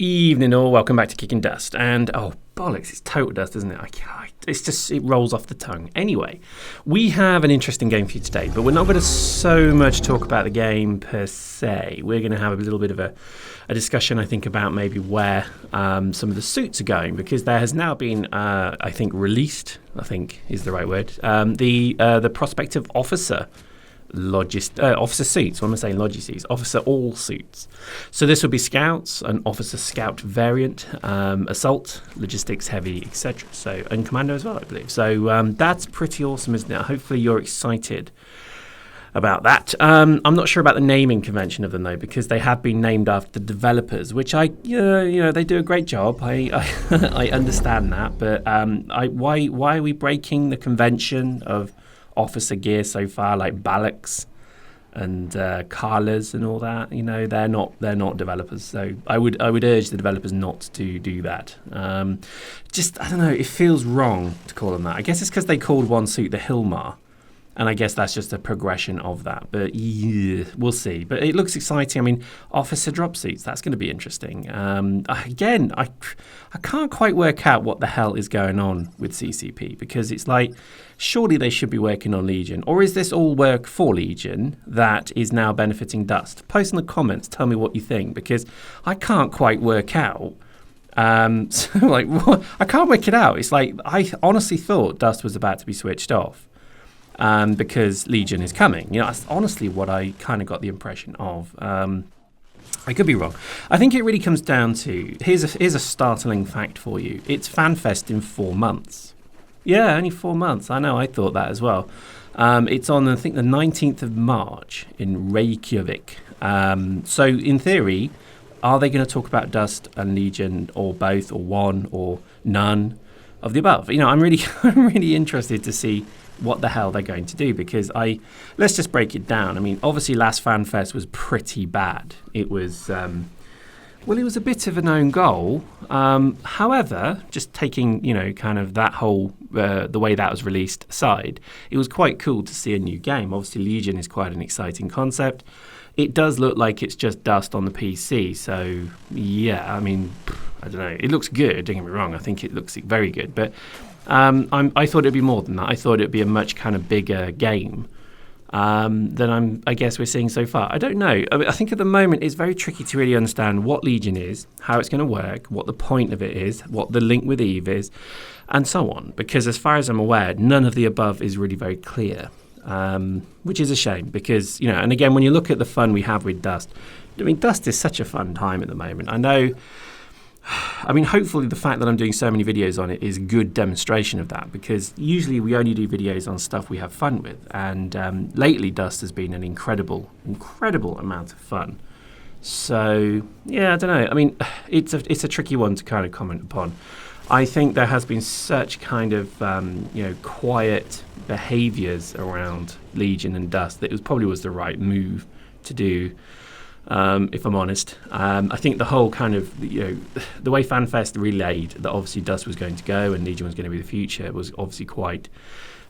Evening all, welcome back to Kicking Dust. And oh bollocks, it's total dust, isn't it? It rolls off the tongue. Anyway, we have an interesting game for you today, but we're not going to so much talk about the game per se. We're going to have a little bit of a discussion, I think, about maybe where some of the suits are going, because there has now been, I think, released, I think is the right word, the prospective officer officer suits. What am I saying? Logi-suits. Officer all suits. So this would be scouts, an officer scout variant, assault, logistics heavy, etc. So, and commando as well, I believe. So that's pretty awesome, isn't it? Hopefully you're excited about that. I'm not sure about the naming convention of them though, because they have been named after the developers, which they do a great job. I understand that, but why are we breaking the convention of officer gear so far, like Balaks and Carlas and all that? You know, they're not developers, so I would urge the developers not to do that. I don't know, it feels wrong to call them that. I guess it's because they called one suit the Hilmar, and I guess that's just a progression of that. But yeah, we'll see. But it looks exciting. I mean, officer drop suits, that's going to be interesting. Again, I can't quite work out what the hell is going on with CCP, because it's like, surely they should be working on Legion. Or is this all work for Legion that is now benefiting Dust? Post in the comments, tell me what you think, because I can't quite work out. I can't work it out. It's like, I honestly thought Dust was about to be switched off. Because Legion is coming. You know, that's honestly what I kind of got the impression of. I could be wrong. I think it really comes down to, here's a startling fact for you. It's FanFest in 4 months. Yeah, only 4 months. I know, I thought that as well. It's on, I think, the 19th of March in Reykjavik. So in theory, are they going to talk about Dust and Legion, or both, or one, or none of the above? You know, I'm really interested to see what the hell they're going to do, because let's just break it down. I mean, obviously last FanFest was pretty bad. It was, it was a bit of an own goal. However, just taking, kind of that whole, the way that was released aside, it was quite cool to see a new game. Obviously Legion is quite an exciting concept. It does look like it's just Dust on the PC. So yeah, I mean, I don't know. It looks good, don't get me wrong. I think it looks very good, but I thought it'd be more than that. I thought it'd be a much kind of bigger game than I guess we're seeing so far. I don't know. I think at the moment it's very tricky to really understand what Legion is, how it's going to work, what the point of it is, what the link with Eve is, and so on. Because as far as I'm aware, none of the above is really very clear, which is a shame. Because, and again, when you look at the fun we have with Dust, I mean, Dust is such a fun time at the moment. I mean, hopefully the fact that I'm doing so many videos on it is a good demonstration of that, because usually we only do videos on stuff we have fun with, and lately Dust has been an incredible amount of fun. So yeah, I don't know. I mean, it's a tricky one to kind of comment upon. I think there has been such kind of quiet behaviours around Legion and Dust that it probably was the right move to do. If I'm honest, I think the whole kind of, the way FanFest relayed that obviously Dust was going to go and Legion was going to be the future was obviously quite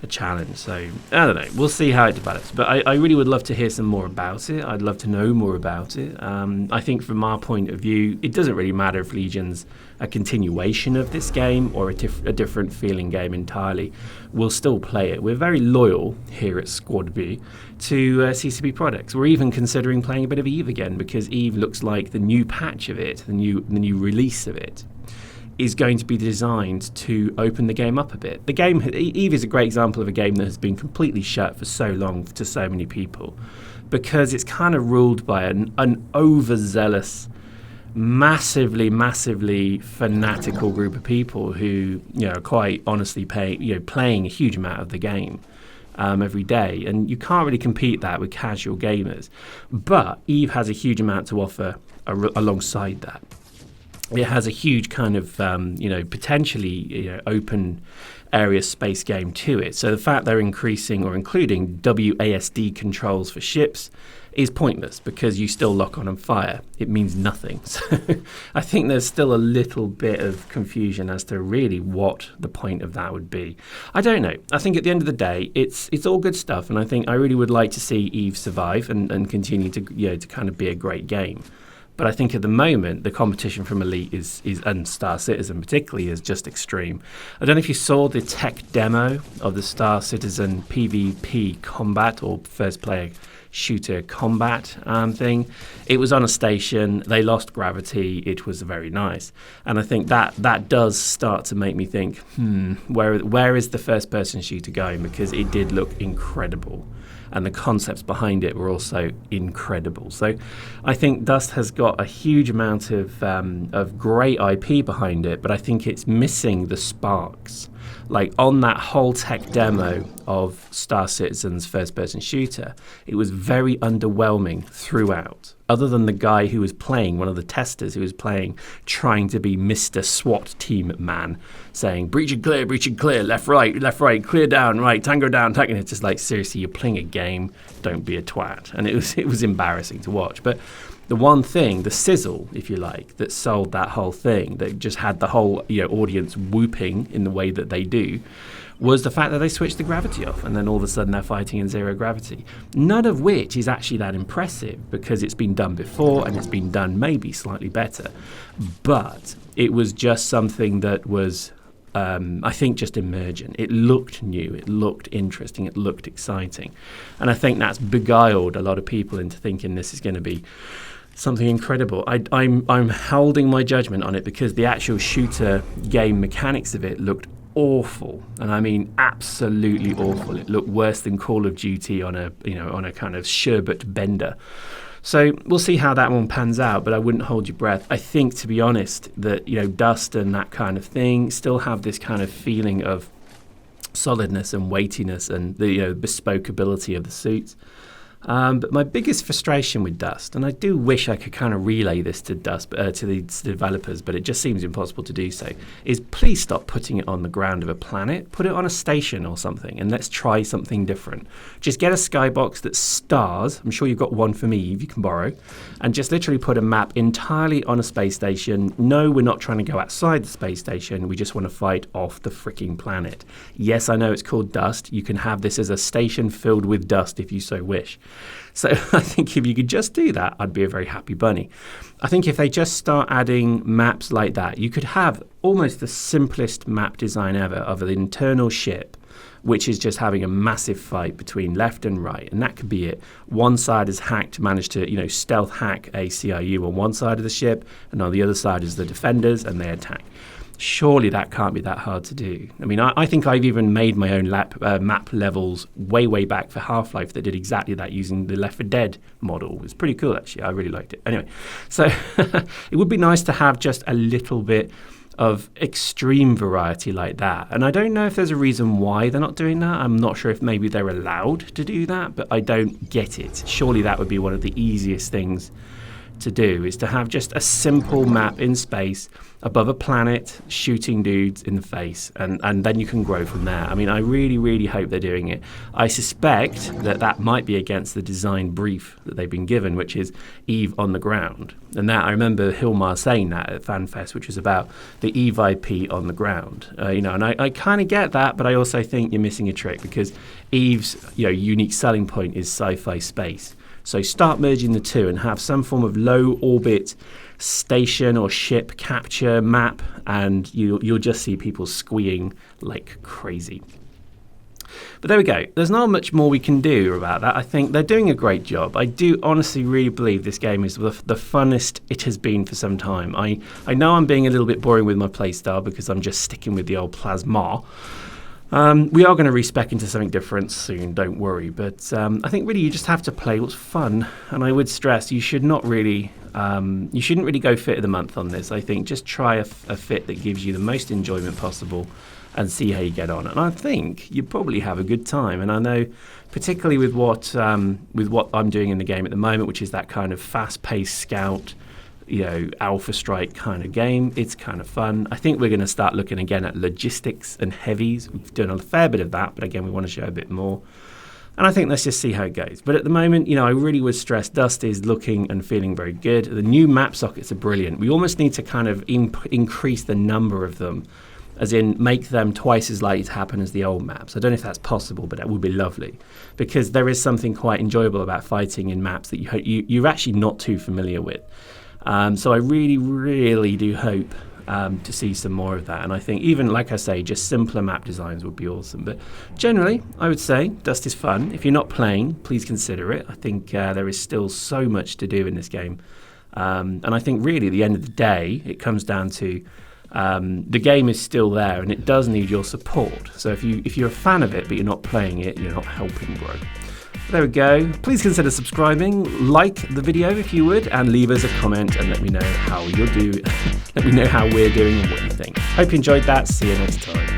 a challenge. So I don't know. We'll see how it develops. But I really would love to hear some more about it. I'd love to know more about it. I think from our point of view, it doesn't really matter if Legion's a continuation of this game or a different feeling game entirely. We'll still play it. We're very loyal here at SquadB to CCP products. We're even considering playing a bit of Eve again, because Eve looks like the new patch of it, the new release of it, is going to be designed to open the game up a bit. The game, Eve is a great example of a game that has been completely shut for so long to so many people, because it's kind of ruled by an overzealous, massively fanatical group of people who, are quite honestly playing a huge amount of the game every day, and you can't really compete that with casual gamers. But Eve has a huge amount to offer alongside that. It has a huge kind of, potentially, open area space game to it. So the fact they're increasing or including WASD controls for ships is pointless, because you still lock on and fire. It means nothing. So I think there's still a little bit of confusion as to really what the point of that would be. I don't know. I think at the end of the day, it's all good stuff, and I think I really would like to see Eve survive and continue to to kind of be a great game. But I think at the moment, the competition from Elite and Star Citizen particularly is just extreme. I don't know if you saw the tech demo of the Star Citizen PvP combat or first player shooter combat thing. It was on a station. They lost gravity. It was very nice. And I think that does start to make me think, where is the first person shooter going? Because it did look incredible. And the concepts behind it were also incredible. So I think Dust has got a huge amount of great IP behind it, but I think it's missing the sparks. Like on that whole tech demo of Star Citizen's first-person shooter, it was very underwhelming throughout. Other than the guy who was playing, one of the testers who was playing, trying to be Mr. SWAT team man, saying, breach and clear, left, right, clear down, right, tango down, tango. It's just like, seriously, you're playing a game, don't be a twat. And it was embarrassing to watch. But the one thing, the sizzle, if you like, that sold that whole thing, that just had the whole audience whooping in the way that they do, was the fact that they switched the gravity off and then all of a sudden they're fighting in zero gravity. None of which is actually that impressive because it's been done before and it's been done maybe slightly better. But it was just something that was, I think, just emergent. It looked new, it looked interesting, it looked exciting. And I think that's beguiled a lot of people into thinking this is going to be something incredible. I'm holding my judgment on it because the actual shooter game mechanics of it looked awful, and I mean absolutely awful. It looked worse than Call of Duty on a kind of sherbet bender. So we'll see how that one pans out, but I wouldn't hold your breath. I think, to be honest, that Dust and that kind of thing still have this kind of feeling of solidness and weightiness and the bespoke ability of the suits. But my biggest frustration with Dust, and I do wish I could kind of relay this to Dust, to the developers, but it just seems impossible to do so, is please stop putting it on the ground of a planet. Put it on a station or something, and let's try something different. Just get a skybox that's stars. I'm sure you've got one for me, Eve, you can borrow, and just literally put a map entirely on a space station. No, we're not trying to go outside the space station. We just want to fight off the freaking planet. Yes, I know it's called Dust. You can have this as a station filled with dust if you so wish. So I think if you could just do that, I'd be a very happy bunny. I think if they just start adding maps like that, you could have almost the simplest map design ever of an internal ship, which is just having a massive fight between left and right. And that could be it. One side is hacked, managed to stealth hack a CIU on one side of the ship, and on the other side is the defenders, and they attack. Surely that can't be that hard to do. I mean, I think I've even made my own map levels way back for Half-Life that did exactly that using the Left 4 Dead model. It was pretty cool, actually. I really liked it. Anyway, so it would be nice to have just a little bit of extreme variety like that. And I don't know if there's a reason why they're not doing that. I'm not sure if maybe they're allowed to do that, but I don't get it. Surely that would be one of the easiest things to do, is to have just a simple map in space above a planet shooting dudes in the face, and then you can grow from there. I mean, I really hope they're doing it. I suspect that might be against the design brief that they've been given, which is Eve on the ground. And that, I remember Hilmar saying that at FanFest, which was about the Eve IP on the ground. And I kind of get that, but I also think you're missing a trick, because Eve's unique selling point is sci-fi space. So start merging the two and have some form of low orbit station or ship capture map, and you'll just see people squeeing like crazy. But there we go. There's not much more we can do about that. I think they're doing a great job. I do honestly really believe this game is the funnest it has been for some time. I know I'm being a little bit boring with my playstyle because I'm just sticking with the old plasma. We are going to respec into something different soon, don't worry. But I think really you just have to play what's fun. And I would stress you shouldn't really go fit of the month on this. I think just try a fit that gives you the most enjoyment possible and see how you get on. And I think you probably have a good time. And I know, particularly with what I'm doing in the game at the moment, which is that kind of fast-paced scout, Alpha Strike kind of game. It's kind of fun. I think we're going to start looking again at logistics and heavies. We've done a fair bit of that, but again, we want to show a bit more. And I think let's just see how it goes. But at the moment, I really would stress Dust is looking and feeling very good. The new map sockets are brilliant. We almost need to kind of increase the number of them, as in make them twice as likely to happen as the old maps. I don't know if that's possible, but that would be lovely, because there is something quite enjoyable about fighting in maps that you're actually not too familiar with. So I really do hope to see some more of that. And I think even, like I say, just simpler map designs would be awesome. But generally, I would say Dust is fun. If you're not playing, please consider it. I think there is still so much to do in this game. And I think really at the end of the day, it comes down to the game is still there and it does need your support. So if you're a fan of it but you're not playing it, you're not helping grow. There we go. Please consider subscribing, like the video if you would, and leave us a comment and let me know how you're let me know how we're doing and what you think. Hope you enjoyed that. See you next time.